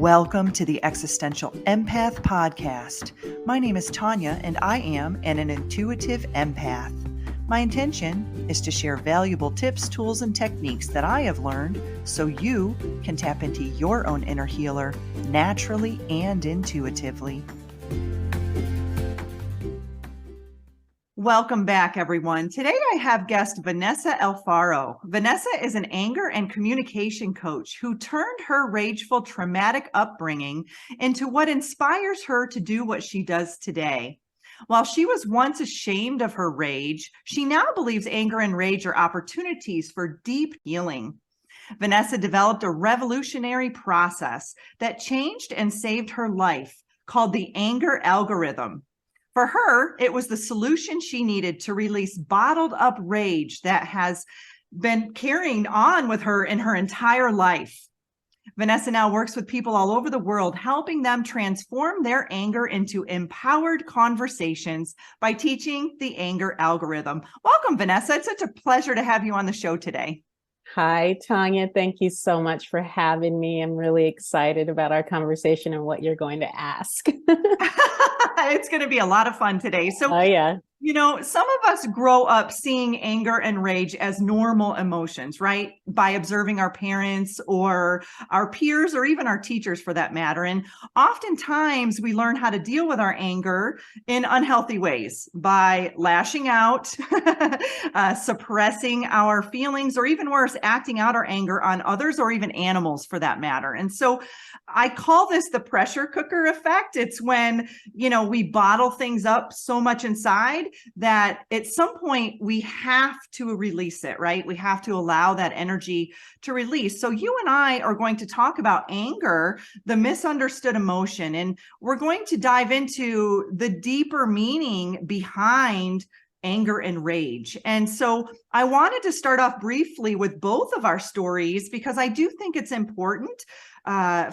Welcome to the Existential Empath Podcast. My name is Tanya, and I am an intuitive empath. My intention is to share valuable tips, tools, and techniques that I have learned so you can tap into your own inner healer naturally and intuitively. Welcome back, everyone. Today I have guest Vanessa Alfaro. Vanessa is an anger and communication coach who turned her rageful, traumatic upbringing into what inspires her to do what she does today. While she was once ashamed of her rage, she now believes anger and rage are opportunities for deep healing. Vanessa developed a revolutionary process that changed and saved her life called the anger algorithm. For her, it was the solution she needed to release bottled up rage that has been carrying on with her in her entire life. Vanessa now works with people all over the world, helping them transform their anger into empowered conversations by teaching the anger algorithm. Welcome, Vanessa. It's such a pleasure to have you on the show today. Hi, Tanya. Thank you so much for having me. I'm really excited about our conversation and what you're going to ask. It's going to be a lot of fun today. So, yeah. Some of us grow up seeing anger and rage as normal emotions, right? By observing our parents or our peers or even our teachers for that matter. And oftentimes we learn how to deal with our anger in unhealthy ways by lashing out, suppressing our feelings, or even worse, acting out our anger on others or even animals for that matter. And so I call this the pressure cooker effect. It's when, we bottle things up so much inside that at some point we have to release it, right? We have to allow that energy to release. So you and I are going to talk about anger, the misunderstood emotion, and we're going to dive into the deeper meaning behind anger and rage. And so I wanted to start off briefly with both of our stories because I do think it's important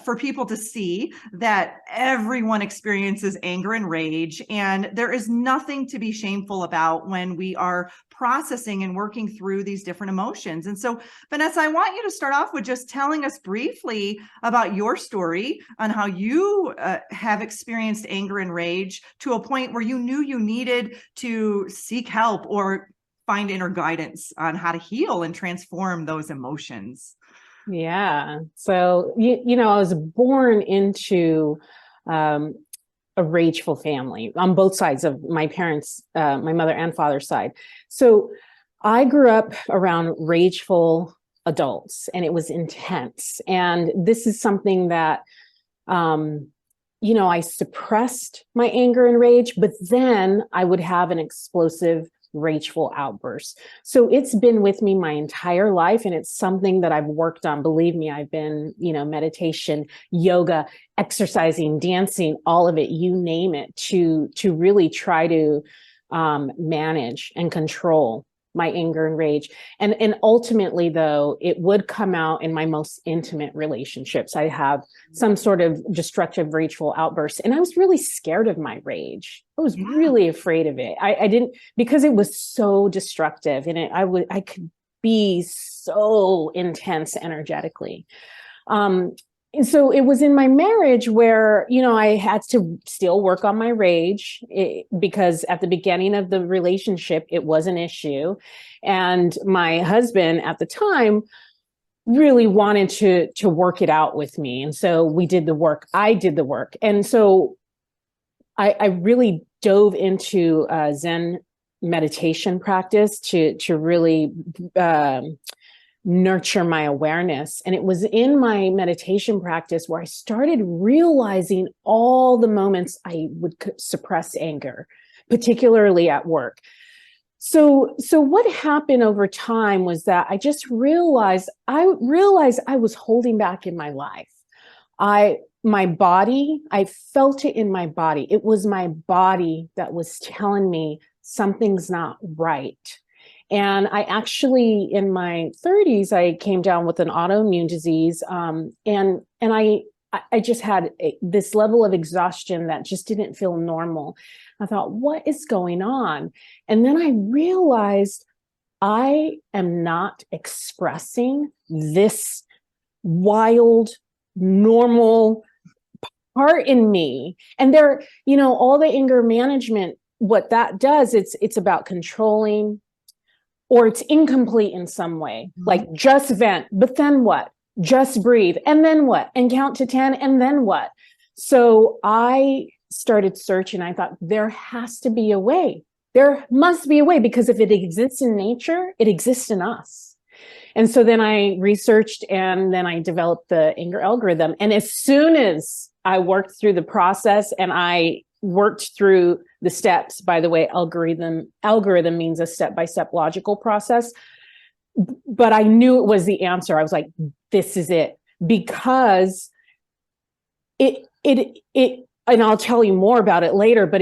for people to see that everyone experiences anger and rage, and there is nothing to be shameful about when we are processing and working through these different emotions. And so, Vanessa, I want you to start off with just telling us briefly about your story on how you have experienced anger and rage to a point where you knew you needed to seek help or find inner guidance on how to heal and transform those emotions. Yeah. So, I was born into a rageful family on both sides of my parents, my mother and father's side. So I grew up around rageful adults, and it was intense. And this is something that, I suppressed my anger and rage, but then I would have an explosive rageful outbursts. So it's been with me my entire life, and it's something that I've worked on. Believe me, I've been, meditation, yoga, exercising, dancing, all of it, you name it, to really try to manage and control my anger and rage. And ultimately, though, it would come out in my most intimate relationships. I have some sort of destructive, rageful outbursts, and I was really scared of my rage. I was really afraid of it. I didn't, because it was so destructive, and I could be so intense energetically. And so it was in my marriage where, I had to still work on my rage because at the beginning of the relationship, it was an issue. And my husband at the time really wanted to work it out with me. And so we did the work. I did the work. And so I really dove into Zen meditation practice to really nurture my awareness. And it was in my meditation practice where I started realizing all the moments I would suppress anger, particularly at work. So what happened over time was that I just realized I was holding back in my life. My body, I felt it in my body. It was my body that was telling me something's not right. And I actually, in my 30s, I came down with an autoimmune disease. And I just had this level of exhaustion that just didn't feel normal. I thought, what is going on? And then I realized I am not expressing this wild, normal, part in me. And there, you know, all the anger management, what that does, it's about controlling, or it's incomplete in some way. Like, just vent, but then what? Just breathe, and then what? And count to 10, and then what? So I started searching. I thought, there has to be a way. There must be a way, because if it exists in nature, it exists in us. And so then I researched, and then I developed the anger algorithm. And as soon as I worked through the process and I worked through the steps, by the way, algorithm means a step-by-step logical process, but I knew it was the answer. I was like, this is it, because it, and I'll tell you more about it later, but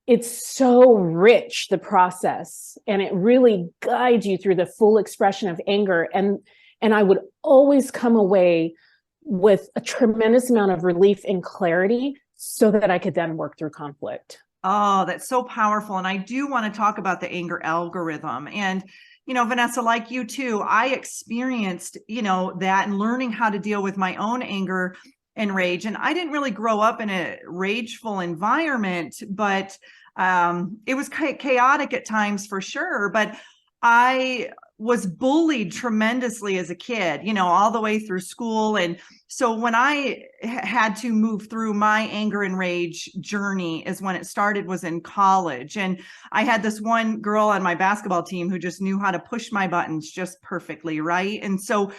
it's so rich, the process, and it really guides you through the full expression of anger. And I would always come away with a tremendous amount of relief and clarity, so that I could then work through conflict. Oh, that's so powerful. And I do want to talk about the anger algorithm. And, you know, Vanessa, like you too, I experienced, you know, that, and learning how to deal with my own anger and rage. And I didn't really grow up in a rageful environment, but it was chaotic at times for sure. But I was bullied tremendously as a kid, you know, all the way through school. And so when I had to move through my anger and rage journey is when it started, was in college. And I had this one girl on my basketball team who just knew how to push my buttons just perfectly, right? And so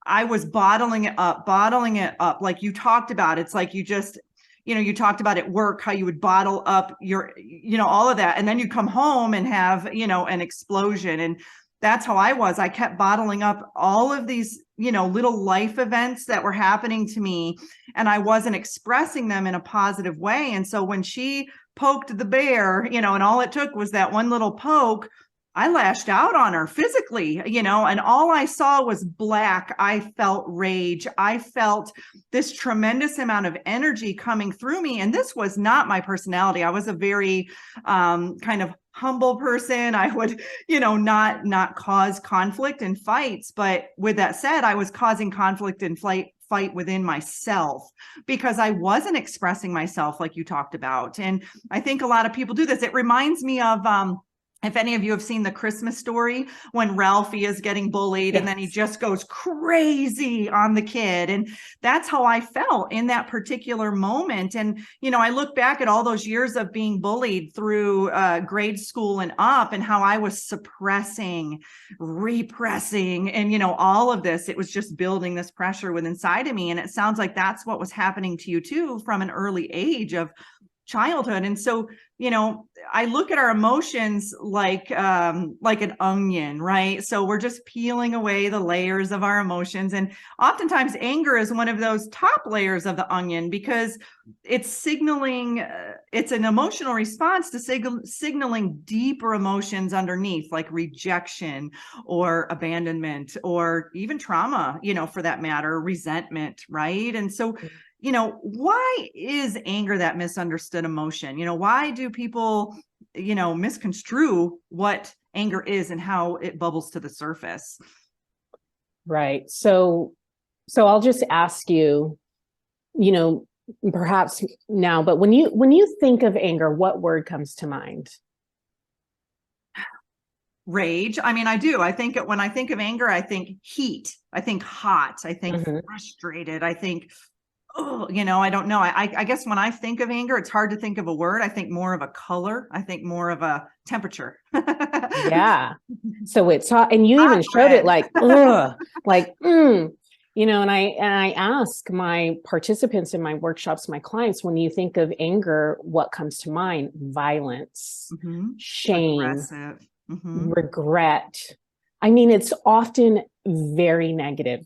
I was bottling it up, like you talked about. It's like you just, you know, you talked about at work, how you would bottle up your, you know, all of that. And then you come home and have, you know, an explosion. And that's how I was. I kept bottling up all of these, you know, little life events that were happening to me, and I wasn't expressing them in a positive way. And so when she poked the bear, you know, and all it took was that one little poke, I lashed out on her physically, you know, and all I saw was black. I felt rage. I felt this tremendous amount of energy coming through me. And this was not my personality. I was a very kind of humble person. I would, you know, not cause conflict and fights. But with that said, I was causing conflict and fight within myself, because I wasn't expressing myself like you talked about. And I think a lot of people do this. It reminds me of if any of you have seen The Christmas Story, when Ralphie is getting bullied, yes, and then he just goes crazy on the kid. And that's how I felt in that particular moment. And, you know, I look back at all those years of being bullied through grade school and up, and how I was suppressing, repressing, and, you know, all of this. It was just building this pressure within inside of me. And it sounds like that's what was happening to you too, from an early age of childhood. And so, you know, I look at our emotions like an onion, right? So we're just peeling away the layers of our emotions. And oftentimes anger is one of those top layers of the onion, because it's signaling, it's an emotional response to signaling deeper emotions underneath, like rejection or abandonment, or even trauma, you know, for that matter, resentment, right? And so, you know, why is anger that misunderstood emotion? You know, why do people, you know, misconstrue what anger is and how it bubbles to the surface? Right. So I'll just ask you, you know, perhaps now, but when you think of anger, what word comes to mind? Rage. I mean, I do. I think when I think of anger, I think heat. I think hot. I think frustrated. I think, oh, you know, I don't know. I guess when I think of anger, it's hard to think of a word. I think more of a color. I think more of a temperature. Yeah. So it's hot, and you even showed it like, ugh, like, you know, and I ask my participants in my workshops, my clients, when you think of anger, what comes to mind? Violence, shame, regret. I mean, it's often very negative.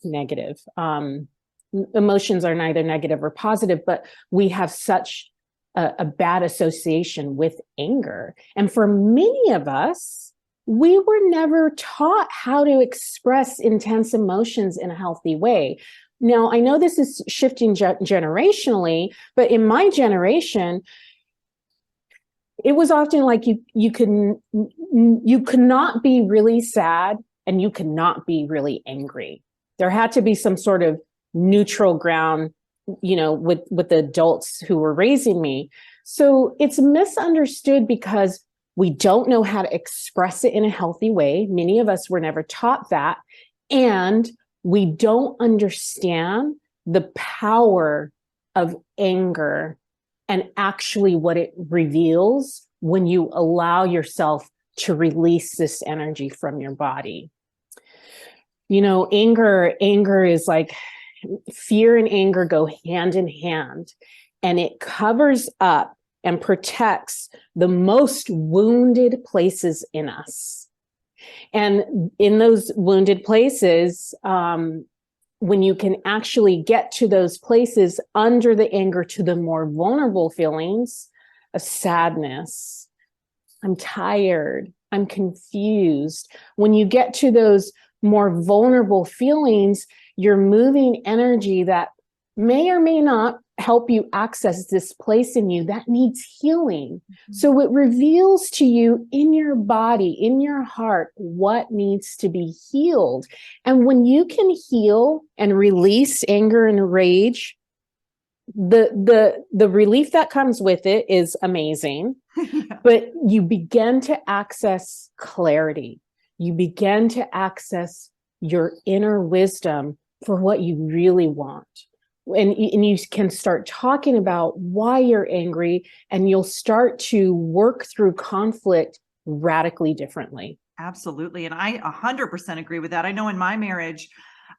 Emotions are neither negative or positive, but we have such a bad association with anger. And for many of us, we were never taught how to express intense emotions in a healthy way. Now, I know this is shifting generationally, but in my generation, it was often like you could not be really sad, and you could not be really angry. There had to be some sort of neutral ground with the adults who were raising me. So it's misunderstood because we don't know how to express it in a healthy way. Many of us were never taught that. And we don't understand the power of anger and actually what it reveals when you allow yourself to release this energy from your body. Anger is like, fear and anger go hand in hand, and it covers up and protects the most wounded places in us. And in those wounded places, when you can actually get to those places under the anger, to the more vulnerable feelings of sadness, I'm tired, I'm confused. When you get to those more vulnerable feelings, you're moving energy that may or may not help you access this place in you that needs healing. So it reveals to you in your body, in your heart, what needs to be healed. And when you can heal and release anger and rage, the relief that comes with it is amazing. Yeah. But you begin to access clarity. You begin to access your inner wisdom for what you really want. And you can start talking about why you're angry, and you'll start to work through conflict radically differently. Absolutely. And I 100% agree with that. I know in my marriage,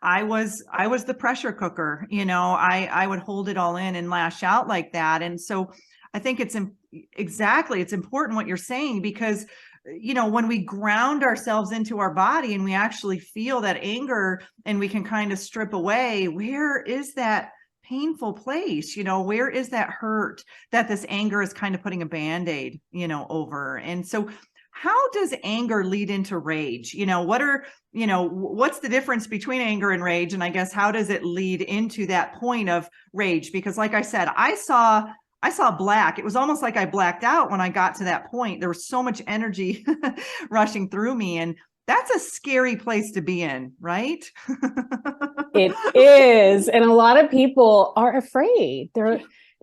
I was the pressure cooker. I would hold it all in and lash out like that. And so I think it's important what you're saying, because when we ground ourselves into our body and we actually feel that anger, and we can kind of strip away, where is that painful place? Where is that hurt that this anger is kind of putting a Band-Aid, over? And so how does anger lead into rage? What's the difference between anger and rage? And I guess, how does it lead into that point of rage? Because like I said, I saw black. It was almost like I blacked out when I got to that point. There was so much energy rushing through me, and that's a scary place to be in, right? It is. And a lot of people are afraid.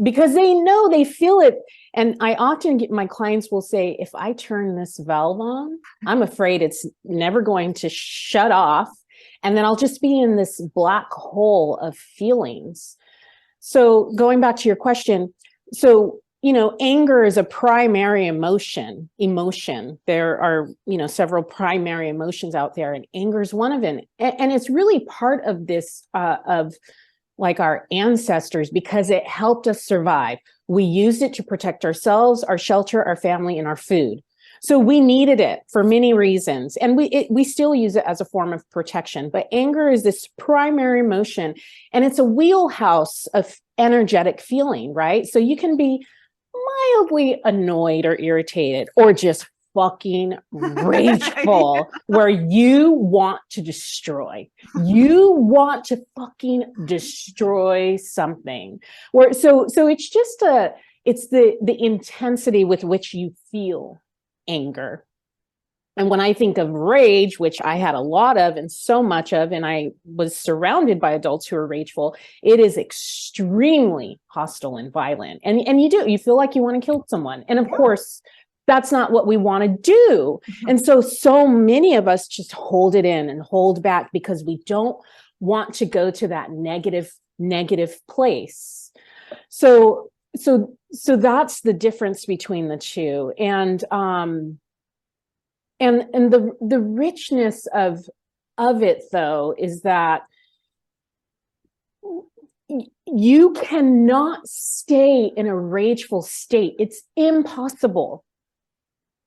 Because they feel it. And I often get, my clients will say, if I turn this valve on, I'm afraid it's never going to shut off. And then I'll just be in this black hole of feelings. So going back to your question, anger is a primary emotion. There are, several primary emotions out there, and anger is one of them. And it's really part of this, of like our ancestors, because it helped us survive. We used it to protect ourselves, our shelter, our family, and our food. So we needed it for many reasons. And we still use it as a form of protection. But anger is this primary emotion, and it's a wheelhouse of energetic feeling, right? So you can be mildly annoyed or irritated, or just fucking rageful, where you want to destroy. You want to fucking destroy something. So it's just it's the intensity with which you feel anger. And when I think of rage, which I had a lot of and so much of, and I was surrounded by adults who are rageful, it is extremely hostile and violent. And you feel like you want to kill someone. And of course, that's not what we want to do. And so many of us just hold it in and hold back because we don't want to go to that negative place. So that's the difference between the two. And the richness of it, though, is that you cannot stay in a rageful state. It's impossible.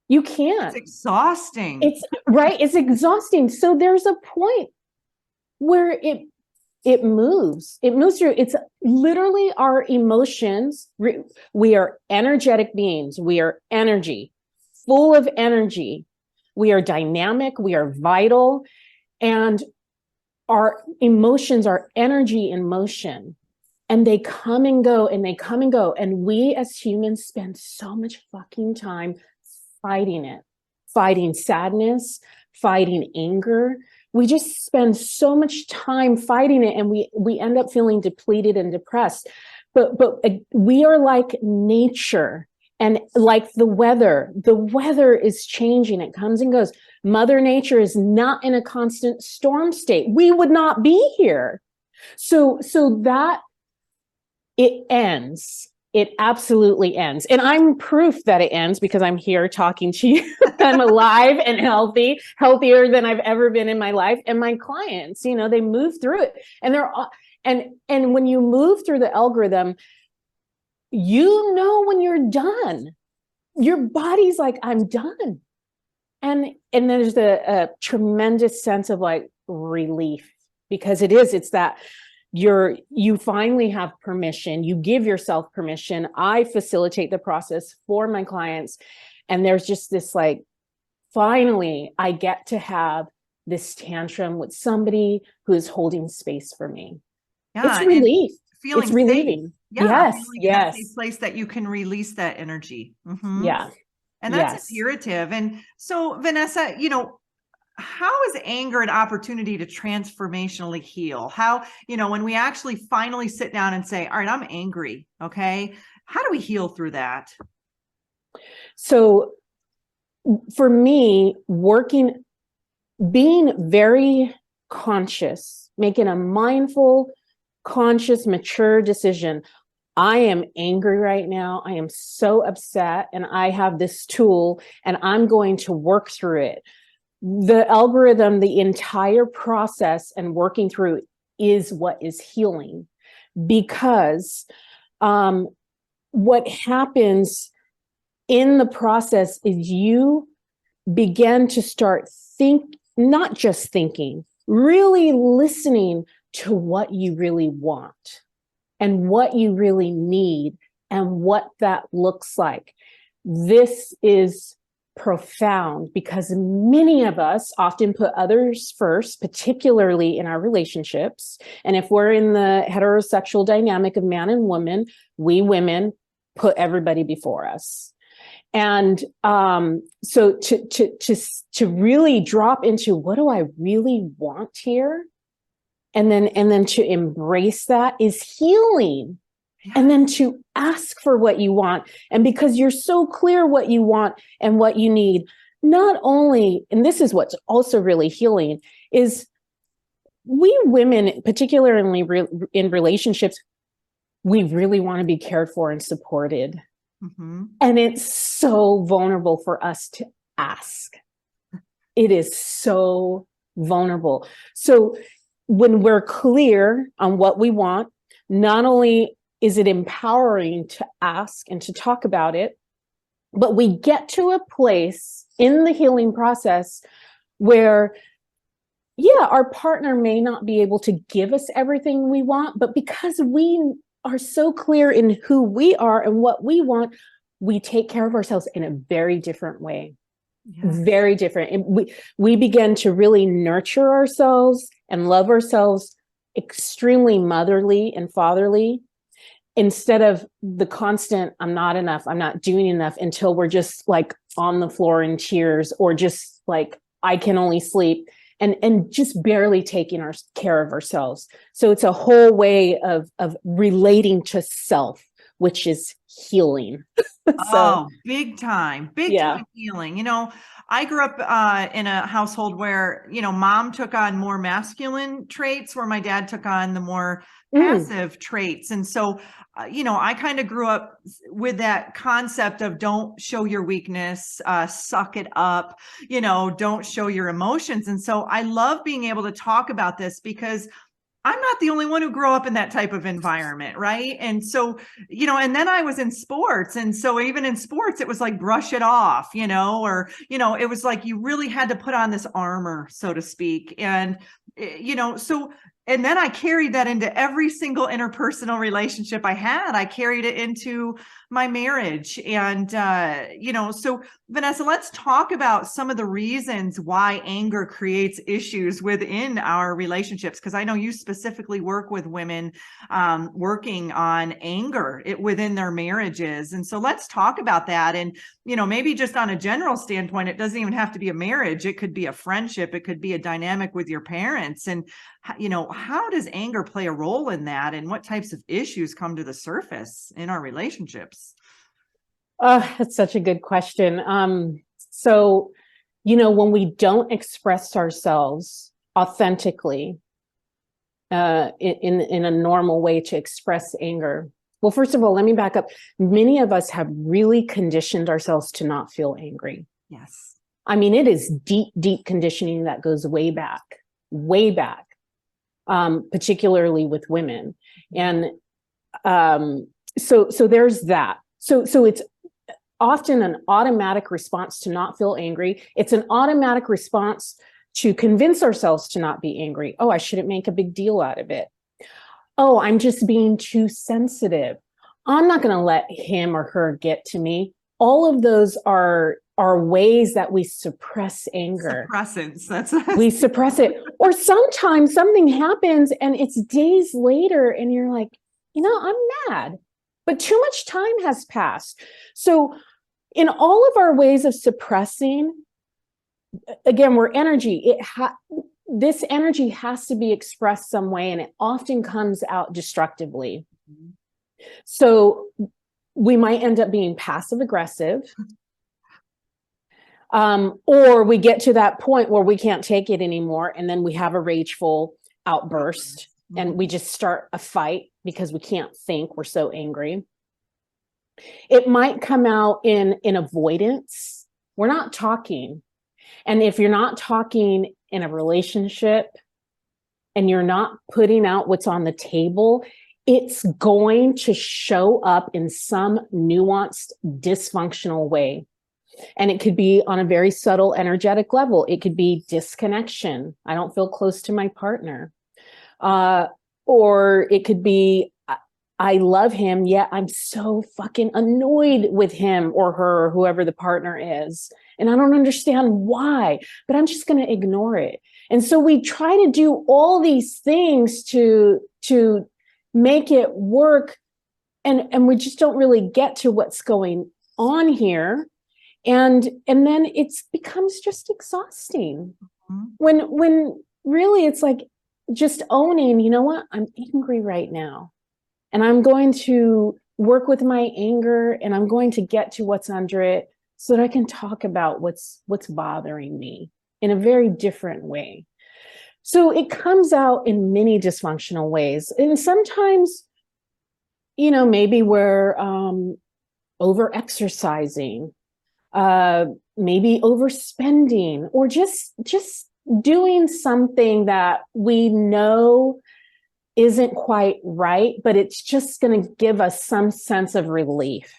You can't. It's exhausting. It's right. It's exhausting. So there's a point where it moves. It moves through. It's literally our emotions. We are energetic beings. We are energy, full of energy. We are dynamic. We are vital. And our emotions are energy in motion. And they come and go, and they come and go. And we as humans spend so much fucking time fighting it, fighting sadness, fighting anger, we just spend so much time fighting it, and we end up feeling depleted and depressed. But we are like nature, and like the weather is changing. It comes and goes. Mother Nature is not in a constant storm state. We would not be here. So that it ends. It absolutely ends. And I'm proof that it ends because I'm here talking to you. I'm alive and healthy, healthier than I've ever been in my life. And my clients, you know, they move through it, and they're all, and when you move through the algorithm, you know, when you're done, your body's like, I'm done. And there's a tremendous sense of like relief, because it's that you finally have permission. You give yourself permission. I facilitate the process for my clients. And there's just this like, finally, I get to have this tantrum with somebody who is holding space for me. Yeah, It's relief. Feeling It's relieving. safe. Yeah, Yes, feeling in yes. a safe place that you can release that energy. Yeah. And that's Yes. imperative. And so, Vanessa, you know, how is anger an opportunity to transformationally heal? How, you know, when we actually finally sit down and say, all right, I'm angry. Okay. How do we heal through that? So for me, being very conscious, making a mindful, conscious, mature decision. I am angry right now. I am so upset, and I have this tool, and I'm going to work through it. The algorithm, the entire process and working through is what is healing, because what happens in the process is you begin to start not just thinking, really listening to what you really want and what you really need and what that looks like. This is profound because many of us often put others first, particularly in our relationships. And if we're in the heterosexual dynamic of man and woman, we women put everybody before us. And so to really drop into what do I really want here, and then to embrace that is healing. And then to ask for what you want. And because you're so clear what you want and what you need, not only, and this is what's also really healing, is we women, particularly in relationships, we really want to be cared for and supported. Mm-hmm. And it's so vulnerable for us to ask. It is so vulnerable. So when we're clear on what we want, not only is it empowering to ask and to talk about it, but we get to a place in the healing process where, yeah, our partner may not be able to give us everything we want, but because we are so clear in who we are and what we want, we take care of ourselves in a very different way. Yes. Very different. And we begin to really nurture ourselves and love ourselves extremely motherly and fatherly, instead of the constant, I'm not enough, I'm not doing enough, until we're just like on the floor in tears, or just like, I can only sleep, and just barely taking care of ourselves. So it's a whole way of relating to self, which is healing. Big time healing. You know, I grew up in a household where, you know, mom took on more masculine traits, where my dad took on the more passive traits. And so, you know, I kind of grew up with that concept of don't show your weakness, suck it up, you know, don't show your emotions. And so I love being able to talk about this because I'm not the only one who grew up in that type of environment, right? And so, you know, and then I was in sports. And so even in sports, it was like, brush it off, you know, or, you know, it was like you really had to put on this armor, so to speak. And, you know, so and then I carried that into every single interpersonal relationship I had. I carried it into my marriage. And, so Vanessa, let's talk about some of the reasons why anger creates issues within our relationships. Because I know you specifically work with women working on anger within their marriages. And so let's talk about that. And, maybe just on a general standpoint, it doesn't even have to be a marriage. It could be a friendship. It could be a dynamic with your parents. And, how does anger play a role in that? And what types of issues come to the surface in our relationships? That's such a good question. So, when we don't express ourselves authentically, in a normal way to express anger. Well, first of all, let me back up. Many of us have really conditioned ourselves to not feel angry. Yes. I mean, it is deep, deep conditioning that goes way back, particularly with women. And so there's that. So it's often an automatic response to not feel angry. It's an automatic response to convince ourselves to not be angry. Oh, I shouldn't make a big deal out of it. Oh, I'm just being too sensitive. I'm not going to let him or her get to me. All of those are ways that we suppress anger. Suppressants. We suppress it. Or sometimes something happens and it's days later and you're like, I'm mad, but too much time has passed. So in all of our ways of suppressing, again, we're energy. This energy has to be expressed some way, and it often comes out destructively. Mm-hmm. So we might end up being passive aggressive, or we get to that point where we can't take it anymore, and then we have a rageful outburst, mm-hmm. and we just start a fight because we can't think. We're so angry. It might come out in avoidance. We're not talking. And if you're not talking in a relationship and you're not putting out what's on the table, it's going to show up in some nuanced, dysfunctional way. And it could be on a very subtle, energetic level. It could be disconnection. I don't feel close to my partner. Or it could be, I love him, yet I'm so fucking annoyed with him or her, or whoever the partner is. And I don't understand why, but I'm just going to ignore it. And so we try to do all these things to make it work. And we just don't really get to what's going on here. And then it becomes just exhausting. Mm-hmm. When really it's like just owning, you know what? I'm angry right now. And I'm going to work with my anger and I'm going to get to what's under it so that I can talk about what's bothering me in a very different way. So it comes out in many dysfunctional ways. And sometimes, maybe we're over-exercising, maybe overspending, or just doing something that we know isn't quite right, but it's just going to give us some sense of relief.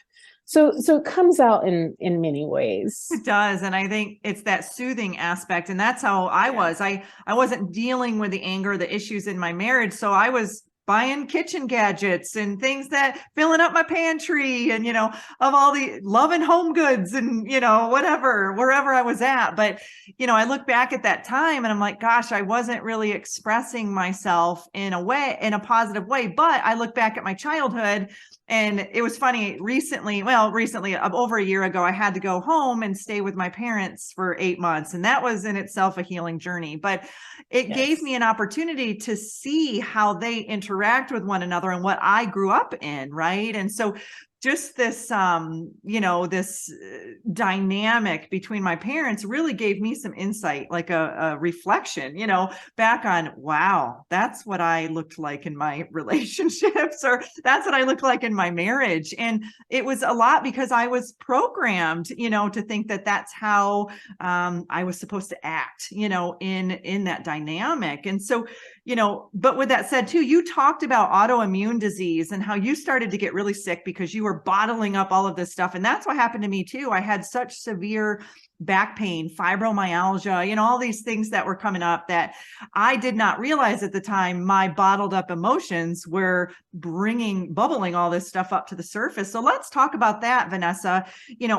So it comes out in many ways. It does. And I think it's that soothing aspect. And that's how I was. I wasn't dealing with the anger, the issues in my marriage. So I was buying kitchen gadgets and things that filling up my pantry and, of all the loving home goods and, whatever, wherever I was at. But, I look back at that time and I'm like, gosh, I wasn't really expressing myself in a positive way. But I look back at my childhood. And it was funny, recently, over a year ago, I had to go home and stay with my parents for 8 months. And that was in itself a healing journey. But it gave me an opportunity to see how they interact with one another and what I grew up in, right? And so just this, this dynamic between my parents really gave me some insight, like a reflection, back on, wow, that's what I looked like in my relationships, or that's what I looked like in my marriage. And it was a lot because I was programmed, to think that that's how I was supposed to act, in that dynamic. And so, but with that said too, you talked about autoimmune disease and how you started to get really sick because you were bottling up all of this stuff. And that's what happened to me too. I had such severe back pain, fibromyalgia, all these things that were coming up that I did not realize at the time. My bottled up emotions were bubbling all this stuff up to the surface. So let's talk about that, Vanessa.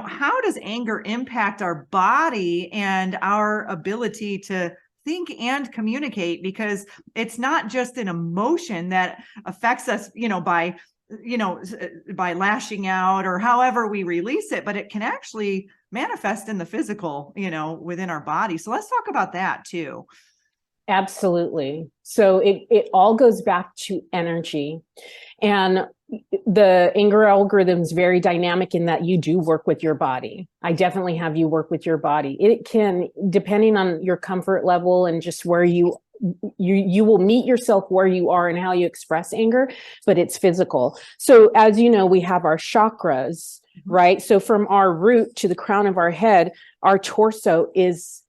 How does anger impact our body and our ability to think and communicate? Because it's not just an emotion that affects us, by lashing out or however we release it, but it can actually manifest in the physical, within our body. So let's talk about that too. Absolutely. So it all goes back to energy. And the anger algorithm is very dynamic in that you do work with your body. I definitely have you work with your body. It can, depending on your comfort level and just where you will meet yourself where you are and how you express anger, but it's physical. So as you know, we have our chakras, right? So from our root to the crown of our head, our torso is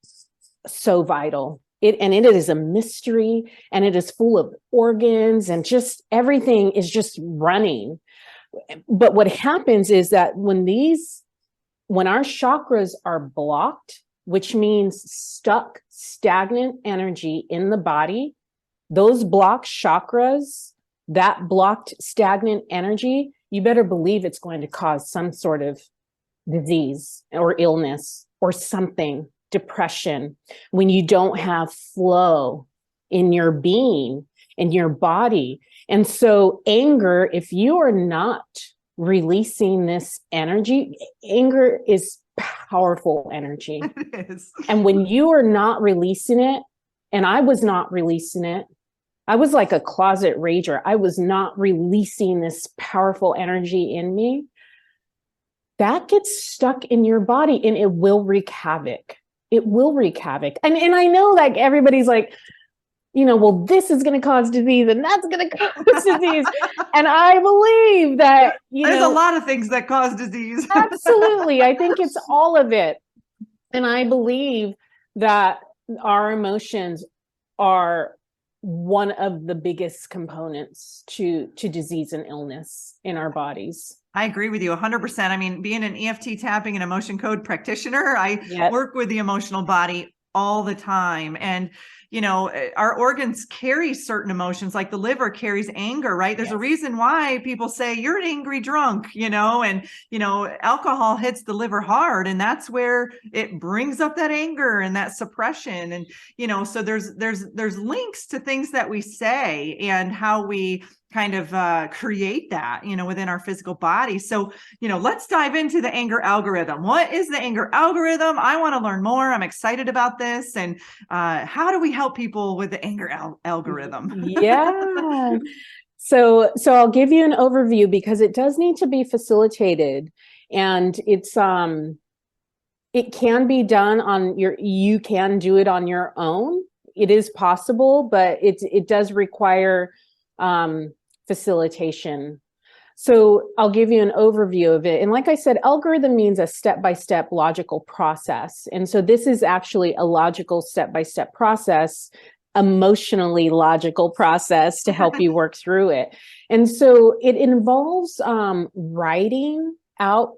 so vital. It is a mystery, and it is full of organs, and just everything is just running. But what happens is that when our chakras are blocked, which means stuck, stagnant energy in the body, those blocked chakras, that blocked stagnant energy, you better believe it's going to cause some sort of disease or illness or something. Depression, when you don't have flow in your being, in your body. And so anger, if you are not releasing this energy, anger is powerful energy. It is. And when you are not releasing it, and I was not releasing it, I was like a closet rager. I was not releasing this powerful energy in me. That gets stuck in your body and it will wreak havoc. It will wreak havoc. And I know like everybody's like, well, this is going to cause disease and that's going to cause disease. And I believe that, there's a lot of things that cause disease. Absolutely. I think it's all of it. And I believe that our emotions are one of the biggest components to disease and illness in our bodies. I agree with you 100%. I mean, being an EFT tapping and emotion code practitioner, I work with the emotional body all the time. And, our organs carry certain emotions, like the liver carries anger, right? There's a reason why people say you're an angry drunk, and, alcohol hits the liver hard, and that's where it brings up that anger and that suppression. And, so there's links to things that we say and how we kind of create that, within our physical body. So, let's dive into the anger algorithm. What is the anger algorithm? I want to learn more. I'm excited about this. And how do we help people with the anger algorithm? Yeah. So I'll give you an overview because it does need to be facilitated, and it can be done you can do it on your own. It is possible, but it does require facilitation. So I'll give you an overview of it. And like I said, algorithm means a step-by-step logical process. And so this is actually a logical step-by-step process, emotionally logical process to help you work through it. And so it involves writing out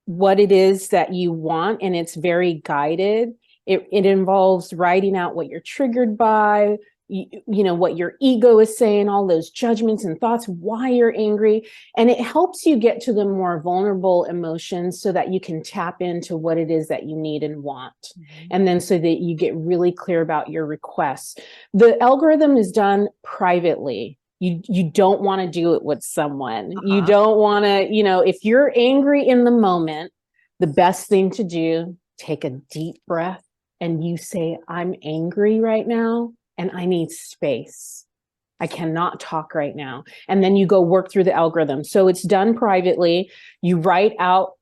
what it is that you want, and it's very guided. It involves writing out what you're triggered by, what your ego is saying, all those judgments and thoughts, why you're angry. And it helps you get to the more vulnerable emotions so that you can tap into what it is that you need and want. Mm-hmm. And then so that you get really clear about your requests. The algorithm is done privately. You don't want to do it with someone. You don't want to, if you're angry in the moment, the best thing to do, take a deep breath and you say, I'm angry right now. And I need space. I cannot talk right now. And then you go work through the algorithm. So it's done privately. You write out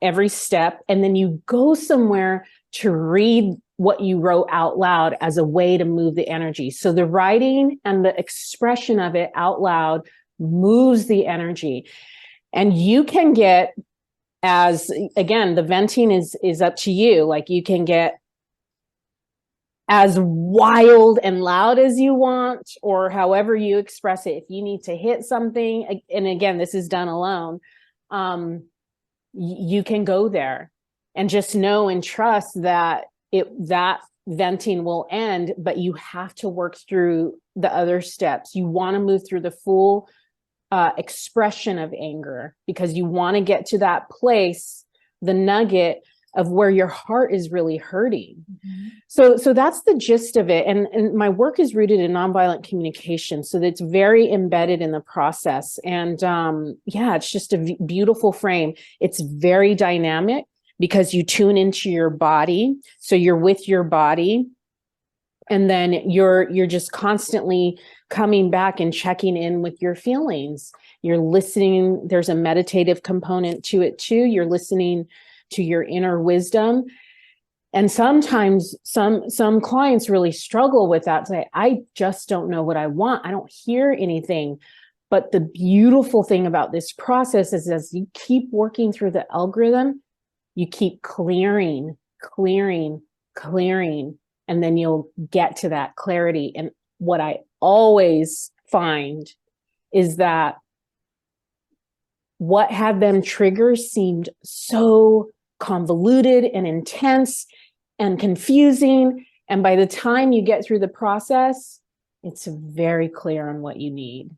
every step, and then you go somewhere to read what you wrote out loud as a way to move the energy. So the writing and the expression of it out loud moves the energy. And you can get, again, the venting is up to you. Like you can get as wild and loud as you want, or however you express it. If you need to hit something, and again, this is done alone, you can go there and just know and trust that that venting will end, but you have to work through the other steps. You want to move through the full expression of anger, because you want to get to that place, the nugget of where your heart is really hurting. So that's the gist of it. And my work is rooted in nonviolent communication. So that's very embedded in the process. And yeah, it's just a beautiful frame. It's very dynamic because you tune into your body. So you're with your body. And then you're just constantly coming back and checking in with your feelings. You're listening. There's a meditative component to it too. You're listening to your inner wisdom. And sometimes some clients really struggle with that. Say, I just don't know what I want. I don't hear anything. But the beautiful thing about this process is, as you keep working through the algorithm, you keep clearing, and then you'll get to that clarity. And what I always find is that what had them trigger seemed so convoluted and intense and confusing. And by the time you get through the process, it's very clear on what you need.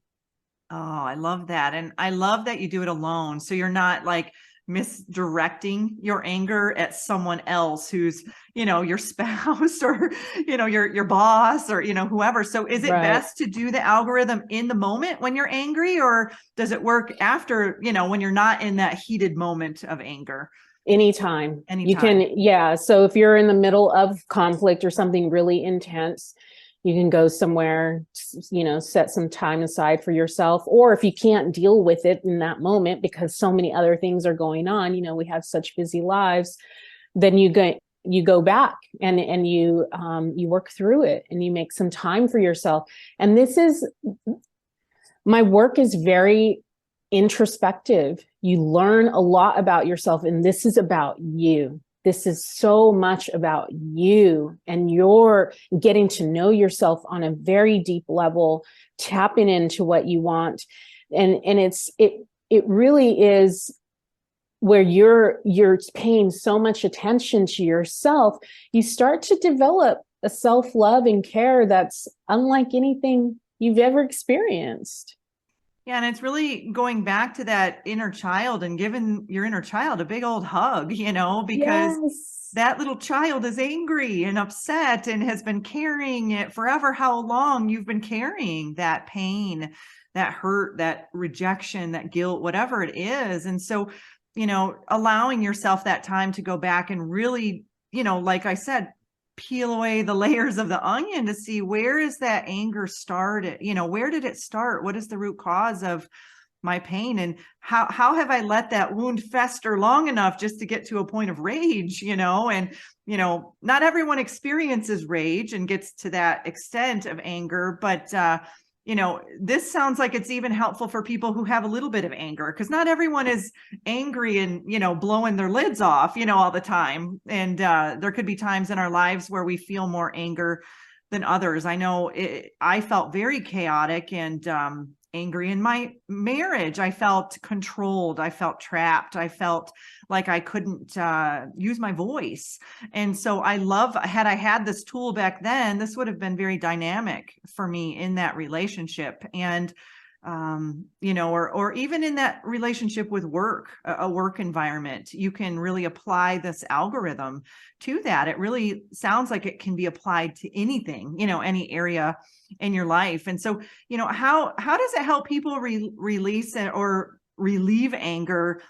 Oh, I love that. And I love that you do it alone. So you're not like misdirecting your anger at someone else who's, your spouse or, your boss or, whoever. So is it best to do the algorithm in the moment when you're angry, or does it work after, when you're not in that heated moment of anger? Anytime. You can, yeah. So if you're in the middle of conflict or something really intense, you can go somewhere, set some time aside for yourself. Or if you can't deal with it in that moment because so many other things are going on, we have such busy lives, then you go back and you work through it and you make some time for yourself. And my work is very introspective. You learn a lot about yourself, and this is about you. This is so much about you, and you're getting to know yourself on a very deep level, tapping into what you want. And it really is where you're paying so much attention to yourself. You start to develop a self-love and care that's unlike anything you've ever experienced. Yeah. And it's really going back to that inner child and giving your inner child a big old hug, because that little child is angry and upset and has been carrying it forever. How long you've been carrying that pain, that hurt, that rejection, that guilt, whatever it is. And so, allowing yourself that time to go back and really, like I said, peel away the layers of the onion to see, where is that anger started? Where did it start? What is the root cause of my pain? And how have I let that wound fester long enough just to get to a point of rage, and, not everyone experiences rage and gets to that extent of anger, but, this sounds like it's even helpful for people who have a little bit of anger, because not everyone is angry and, blowing their lids off, all the time. And there could be times in our lives where we feel more anger than others. I know I felt very chaotic and angry in my marriage. I felt controlled. I felt trapped. I felt like I couldn't use my voice. And so had I had this tool back then, this would have been very dynamic for me in that relationship. And, or even in that relationship with work, a work environment, you can really apply this algorithm to that. It really sounds like it can be applied to anything, any area in your life. And so, how does it help people release or relieve anger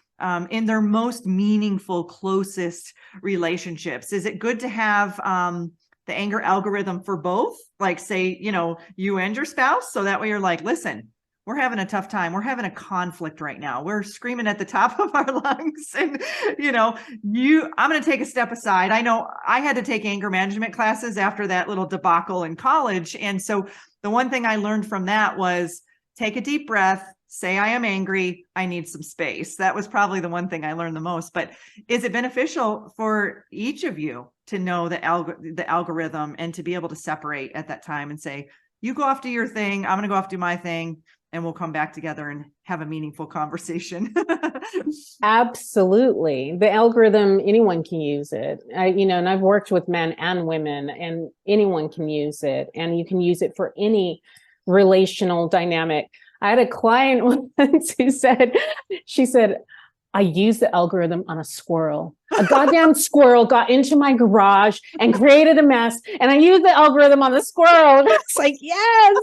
in their most meaningful, closest relationships? Is it good to have the anger algorithm for both? Like, say, you and your spouse, so that way you're like, listen, we're having a tough time. We're having a conflict right now. We're screaming at the top of our lungs. And, I'm going to take a step aside. I know I had to take anger management classes after that little debacle in college. And so the one thing I learned from that was take a deep breath, say I am angry, I need some space. That was probably the one thing I learned the most. But is it beneficial for each of you to know the algorithm and to be able to separate at that time and say, you go off to your thing, I'm going to go off to my thing, and we'll come back together and have a meaningful conversation? Absolutely. The algorithm, anyone can use it. And I've worked with men and women, and anyone can use it. And you can use it for any relational dynamic. I had a client once who said, she said, I used the algorithm on a squirrel. A goddamn squirrel got into my garage and created a mess. And I used the algorithm on the squirrel. And it's like, yes.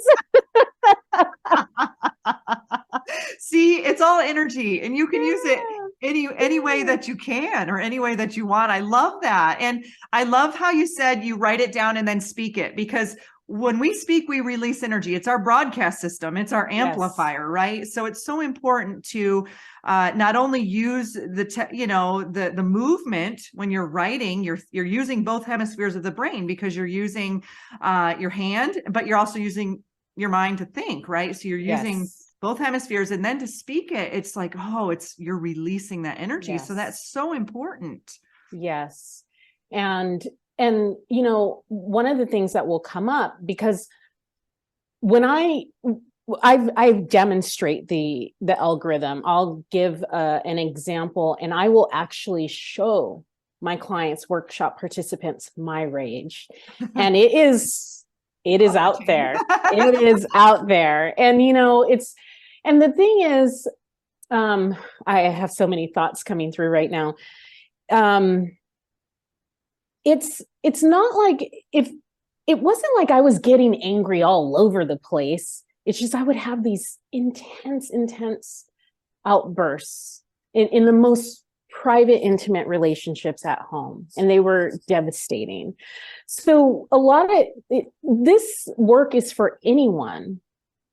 See, it's all energy, and you can use it any way that you can, or any way that you want. I love that. And I love how you said you write it down and then speak it, because when we speak, we release energy. It's our broadcast system. It's our amplifier, yes. Right? So it's so important to not only use the movement when you're writing. You're using both hemispheres of the brain, because you're using your hand, but you're also using your mind to think, right? So you're using both hemispheres, and then to speak it, it's like, oh, you're releasing that energy. Yes. So that's so important. Yes. And one of the things that will come up, because when I demonstrate the algorithm, I'll give an example, and I will actually show my clients, workshop participants, my rage. And it is out there. It is out there. And, and the thing is, I have so many thoughts coming through right now. It's not like, if it wasn't like I was getting angry all over the place. It's just, I would have these intense outbursts in the most private, intimate relationships at home. And they were devastating. So a lot of this work is for anyone,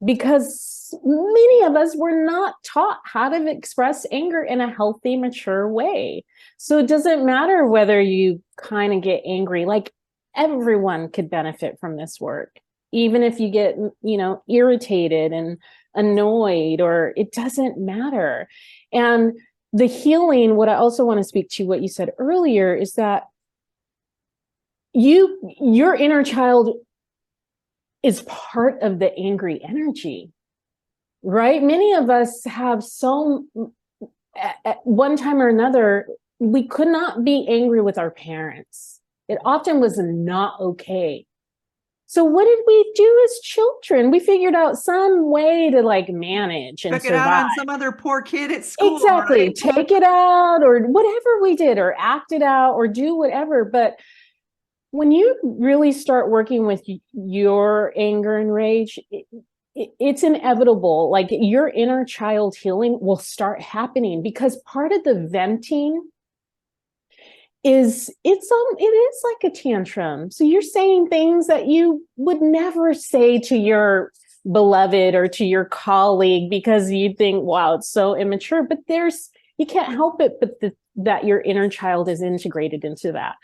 because many of us were not taught how to express anger in a healthy, mature way. So it doesn't matter whether you kind of get angry, like everyone could benefit from this work. Even if you get, irritated and annoyed, or it doesn't matter. And the healing, what I also want to speak to what you said earlier, is that your inner child is part of the angry energy, right? Many of us have at one time or another, we could not be angry with our parents. It often was not okay. So what did we do as children? We figured out some way to manage and took it survive. Out on some other poor kid at school. Exactly. Right? Take it out, or whatever we did, or act it out, or do whatever. But when you really start working with your anger and rage, it's inevitable. Like, your inner child healing will start happening, because part of the venting it is like a tantrum. So you're saying things that you would never say to your beloved or to your colleague, because you think, wow, it's so immature. But you can't help it, but that your inner child is integrated into that.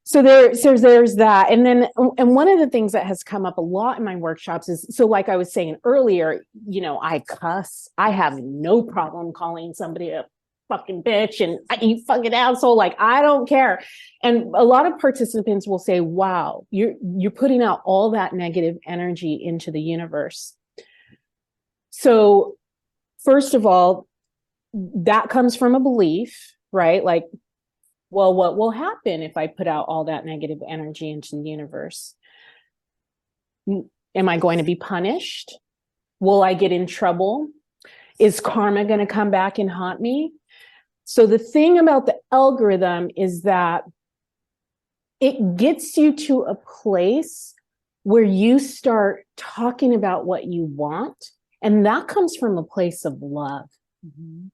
So there's that. And one of the things that has come up a lot in my workshops is, so like I was saying earlier, I cuss. I have no problem calling somebody a fucking bitch and you fucking asshole. Like, I don't care. And a lot of participants will say, wow, you're putting out all that negative energy into the universe. So first of all, that comes from a belief, right? Like, well, what will happen if I put out all that negative energy into the universe? Am I going to be punished? Will I get in trouble? Is karma going to come back and haunt me? So the thing about the algorithm is that it gets you to a place where you start talking about what you want. And that comes from a place of love. Mm-hmm.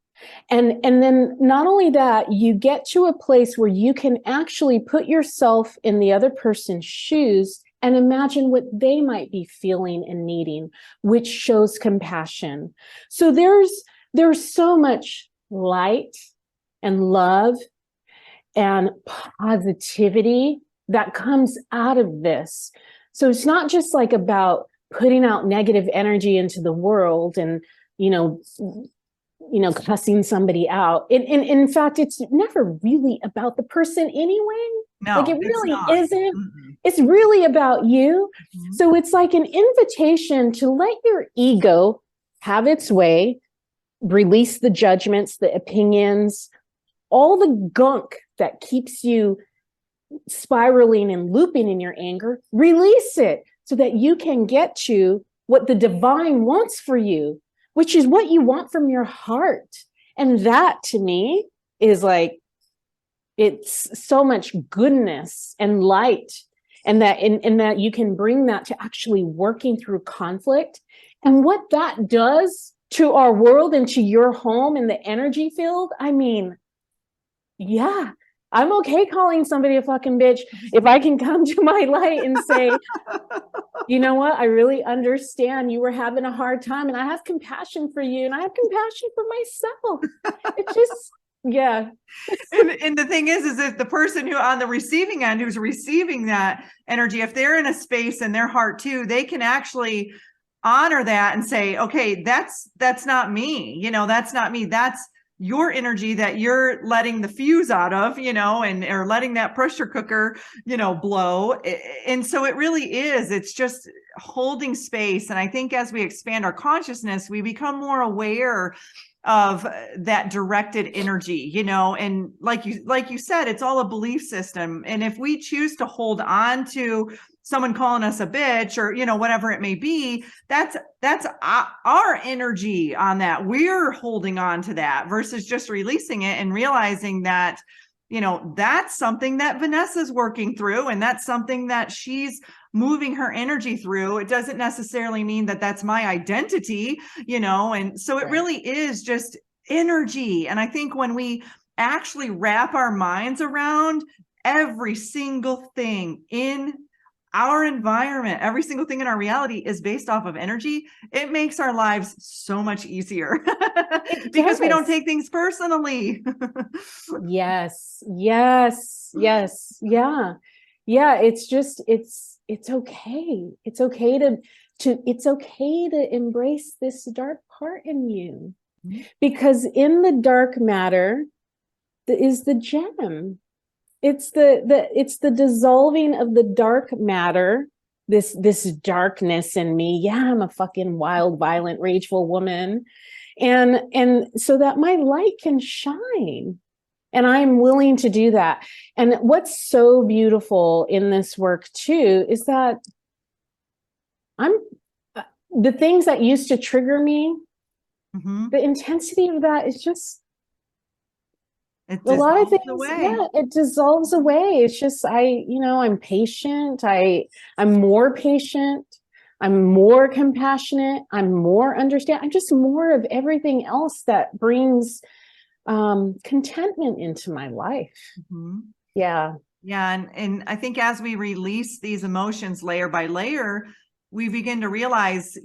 And then not only that, you get to a place where you can actually put yourself in the other person's shoes and imagine what they might be feeling and needing, which shows compassion. So there's so much light and love and positivity that comes out of this. So it's not just like about putting out negative energy into the world and cussing somebody out. In fact, it's never really about the person anyway. No, Like it it's really not. isn't. Mm-mm. It's really about you. Mhm. So it's like an invitation to let your ego have its way, release the judgments, the opinions, all the gunk that keeps you spiraling and looping in your anger, release it so that you can get to what the divine wants for you, which is what you want from your heart. And that to me is like, it's so much goodness and light, and that in that you can bring that to actually working through conflict, and what that does to our world and to your home and the energy field. I mean, yeah, I'm okay calling somebody a fucking bitch if I can come to my light and say, you know what? I really understand you were having a hard time, and I have compassion for you, and I have compassion for myself. It's just, yeah. And the thing is if the person who on the receiving end, who's receiving that energy, if they're in a space in their heart too, they can actually honor that and say, okay, that's not me. That's not me. That's your energy that you're letting the fuse out of, and or letting that pressure cooker, blow. And so it really is, it's just holding space. And I think as we expand our consciousness, we become more aware of that directed energy, and like you said, it's all a belief system. And if we choose to hold on to someone calling us a bitch or, whatever it may be, that's our energy on that. We're holding on to that versus just releasing it and realizing that, that's something that Vanessa's working through, and that's something that she's moving her energy through. It doesn't necessarily mean that that's my identity, and so it really is just energy. And I think when we actually wrap our minds around every single thing in our environment, every single thing in our reality is based off of energy, it makes our lives so much easier because we don't take things personally. Yes. Yeah. It's just, it's okay. It's okay to embrace this dark part in you, because in the dark matter is the gem. It's the dissolving of the dark matter, this darkness in me. Yeah, I'm a fucking wild, violent, rageful woman. And so that my light can shine. And I'm willing to do that. And what's so beautiful in this work too is that the things that used to trigger me, the intensity of that is just a lot of things. Yeah, it dissolves away. It's just, I'm patient. I'm more patient. I'm more compassionate. I'm more understanding. I'm just more of everything else that brings contentment into my life. Yeah. And I think as we release these emotions layer by layer, we begin to realize,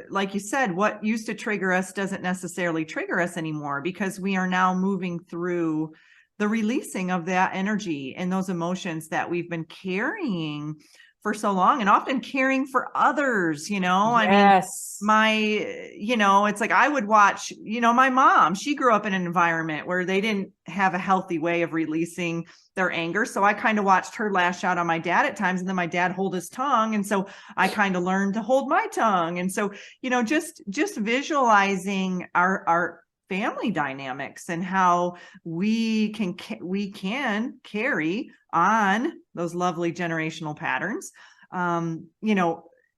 like you said, what used to trigger us doesn't necessarily trigger us anymore, because we are now moving through the releasing of that energy and those emotions that we've been carrying for so long, and often caring for others, Yes. I mean, it's like I would watch, my mom, she grew up in an environment where they didn't have a healthy way of releasing their anger. So I kind of watched her lash out on my dad at times, and then my dad hold his tongue. And so I kind of learned to hold my tongue. And so, just visualizing our family dynamics and how we can carry on those lovely generational patterns.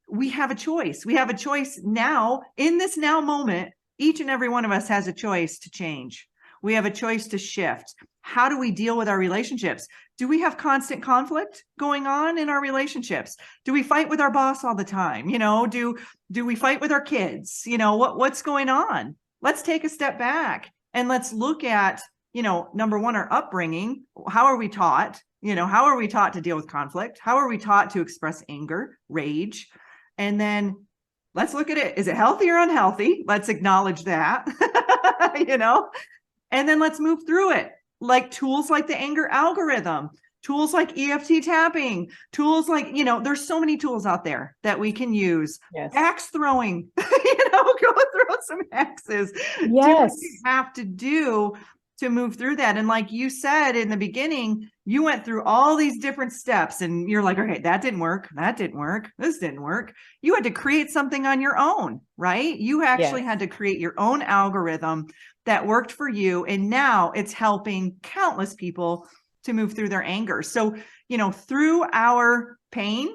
We have a choice. We have a choice now, in this now moment. Each and every one of us has a choice to change. We have a choice to shift. How do we deal with our relationships? Do we have constant conflict going on in our relationships? Do we fight with our boss all the time? Do we fight with our kids? What's going on? Let's take a step back and let's look at, number one, our upbringing. How are we taught? How are we taught to deal with conflict? How are we taught to express anger, rage? And then let's look at it. Is it healthy or unhealthy? Let's acknowledge that, and then let's move through it. Like tools like the anger algorithm, tools like EFT tapping, tools like, there's so many tools out there that we can use. Yes. Axe throwing, go throw some hexes. Do what you Yes. have to do to move through that. And like you said in the beginning, you went through all these different steps and you're like, okay, that didn't work. That didn't work. This didn't work. You had to create something on your own, right? You actually Yes. had to create your own algorithm that worked for you. And now it's helping countless people to move through their anger. So, through our pain,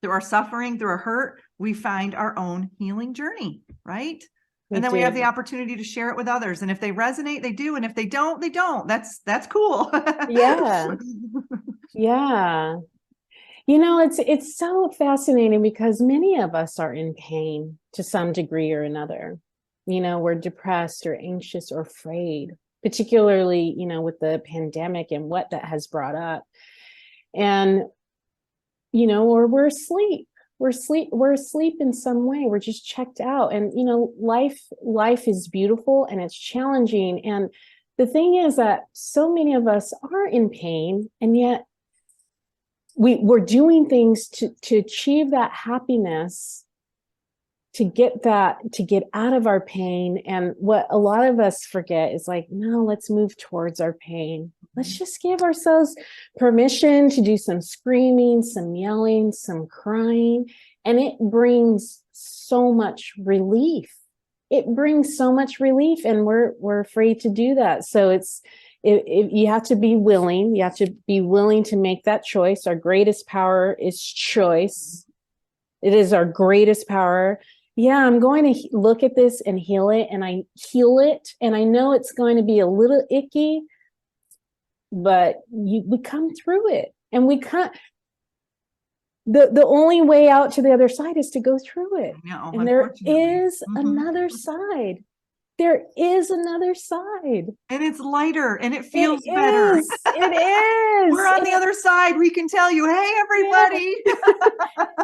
through our suffering, through our hurt, we find our own healing journey, right? And then we have the opportunity to share it with others. And if they resonate, they do. And if they don't, they don't. That's cool. Yeah. Yeah. It's so fascinating because many of us are in pain to some degree or another. We're depressed or anxious or afraid, particularly, with the pandemic and what that has brought up. And, or we're asleep. We're asleep in some way. We're just checked out. And, life is beautiful and it's challenging. And the thing is that so many of us are in pain, and yet we're doing things to achieve that happiness, to get out of our pain. And what a lot of us forget is like, no, let's move towards our pain. Let's just give ourselves permission to do some screaming, some yelling, some crying. And it brings so much relief. It brings so much relief, and we're afraid to do that. So if you have to be willing, to make that choice. Our greatest power is choice. It is our greatest power. Yeah, I'm going to look at this and heal it, and I heal it. And I know it's going to be a little icky, but we come through it, and we can't. The only way out to the other side is to go through it. No, and there is another side. There is another side. And it's lighter and it feels better. It is. We're on the other side. We can tell you, hey, everybody. Yeah.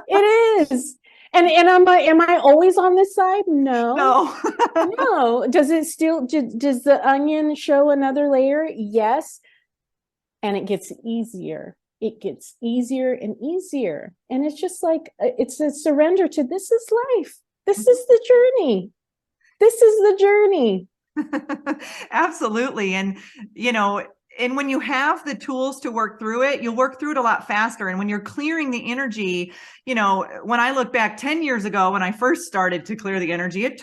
It is. And am I always on this side? No. No. Does the onion show another layer? Yes. And it gets easier. It gets easier and easier. And it's just like, it's a surrender to, this is life. This is the journey. This is the journey. Absolutely. And, and when you have the tools to work through it, you'll work through it a lot faster. And when you're clearing the energy, when I look back 10 years ago, when I first started to clear the energy, it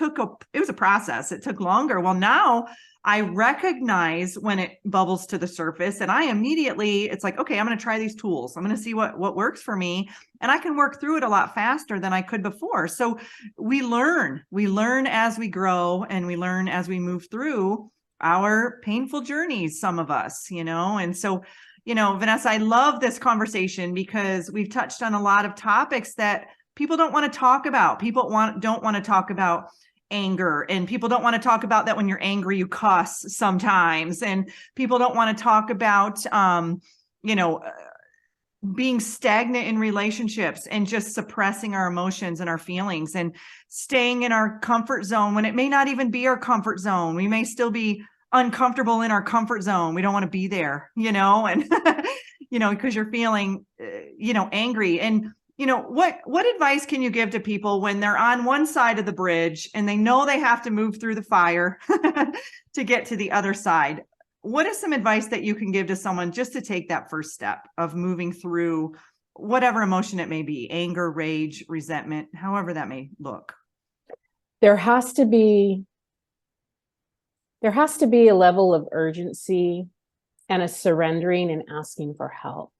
was a process. It took longer. Well, now I recognize when it bubbles to the surface, and I immediately, it's like, okay, I'm going to try these tools. I'm going to see what works for me. And I can work through it a lot faster than I could before. So we learn as we grow, and we learn as we move through our painful journeys, some of us, and so, Vanessa, I love this conversation because we've touched on a lot of topics that people don't want to talk about. People don't want to talk about anger, and people don't want to talk about that when you're angry, you cuss sometimes. And people don't want to talk about, being stagnant in relationships and just suppressing our emotions and our feelings and staying in our comfort zone when it may not even be our comfort zone. We may still be uncomfortable in our comfort zone. We don't want to be there, and, because you're feeling, angry. And, what advice can you give to people when they're on one side of the bridge and they know they have to move through the fire to get to the other side? What is some advice that you can give to someone just to take that first step of moving through whatever emotion it may be, anger, rage, resentment, however that may look? There has to be a level of urgency and a surrendering and asking for help.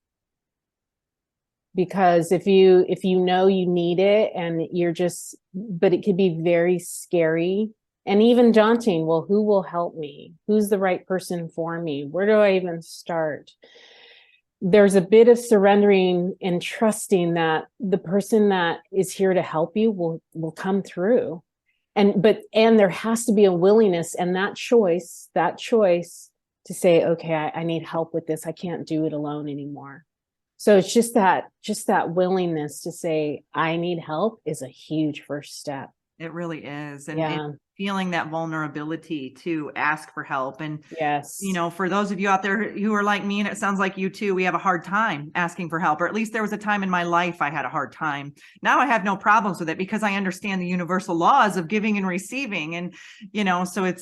Because if you know you need it, and but it could be very scary and even daunting. Well, who will help me? Who's the right person for me? Where do I even start? There's a bit of surrendering and trusting that the person that is here to help you will come through. And there has to be a willingness and that choice to say, okay, I need help with this. I can't do it alone anymore. So it's just that willingness to say, I need help is a huge first step. It really is. And Yeah. feeling that vulnerability to ask for help. And, Yes. for those of you out there who are like me, and it sounds like you too, we have a hard time asking for help, or at least there was a time in my life I had a hard time. Now I have no problems with it because I understand the universal laws of giving and receiving. And, so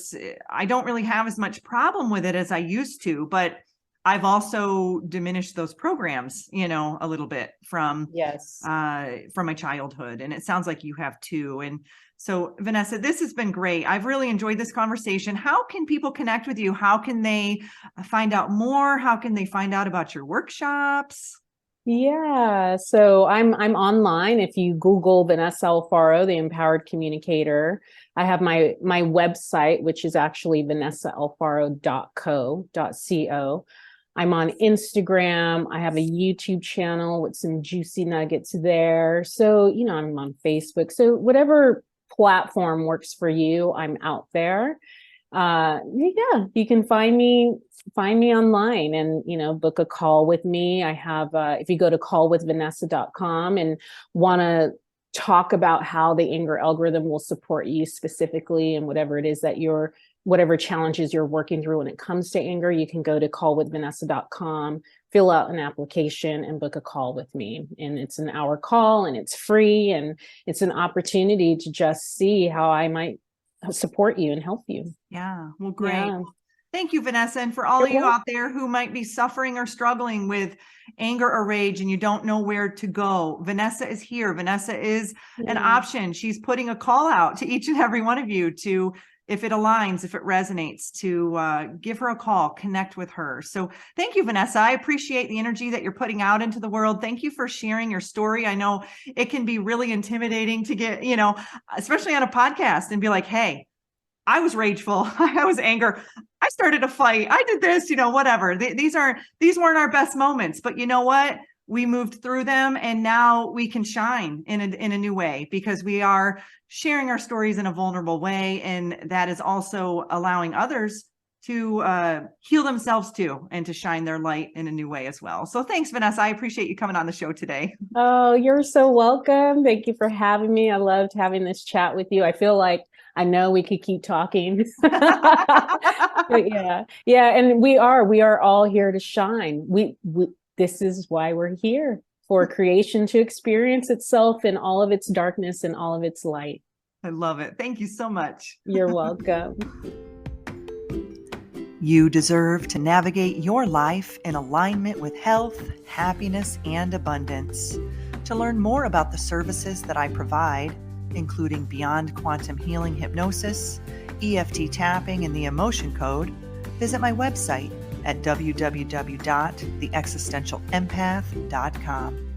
I don't really have as much problem with it as I used to, but I've also diminished those programs, a little bit from Yes. my childhood. And it sounds like you have too. And so, Vanessa, this has been great. I've really enjoyed this conversation. How can people connect with you? How can they find out more? How can they find out about your workshops? Yeah, so I'm online. If you Google Vanessa Alfaro, the Empowered Communicator, I have my website, which is actually vanessaalfaro.co. I'm on Instagram. I have a YouTube channel with some juicy nuggets there. So, I'm on Facebook. So whatever platform works for you, I'm out there. Yeah, you can find me online and, book a call with me. I have, if you go to callwithvanessa.com and want to talk about how the anger algorithm will support you specifically and whatever it is that whatever challenges you're working through when it comes to anger, you can go to callwithvanessa.com, fill out an application and book a call with me. And it's an hour call and it's free. And it's an opportunity to just see how I might support you and help you. Yeah. Well, great. Yeah. Thank you, Vanessa. And for all of you out there who might be suffering or struggling with anger or rage and you don't know where to go, Vanessa is here. Vanessa is an option. She's putting a call out to each and every one of you to, if it aligns, if it resonates, to give her a call, connect with her. So thank you, Vanessa. I appreciate the energy that you're putting out into the world. Thank you for sharing your story. I know it can be really intimidating to get, especially on a podcast and be like, hey, I was rageful. I was angry. I started a fight. I did this, whatever. These weren't our best moments, but you know what? We moved through them and now we can shine in a new way because we are sharing our stories in a vulnerable way. And that is also allowing others to heal themselves too and to shine their light in a new way as well. So thanks, Vanessa. I appreciate you coming on the show today. Oh, you're so welcome. Thank you for having me. I loved having this chat with you. I feel like I know we could keep talking. But yeah. And we are all here to shine. This is why we're here, for creation to experience itself in all of its darkness and all of its light. I love it. Thank you so much. You're welcome. You deserve to navigate your life in alignment with health, happiness, and abundance. To learn more about the services that I provide, including Beyond Quantum Healing Hypnosis, EFT tapping, and the Emotion Code, visit my website at www.theexistentialempath.com.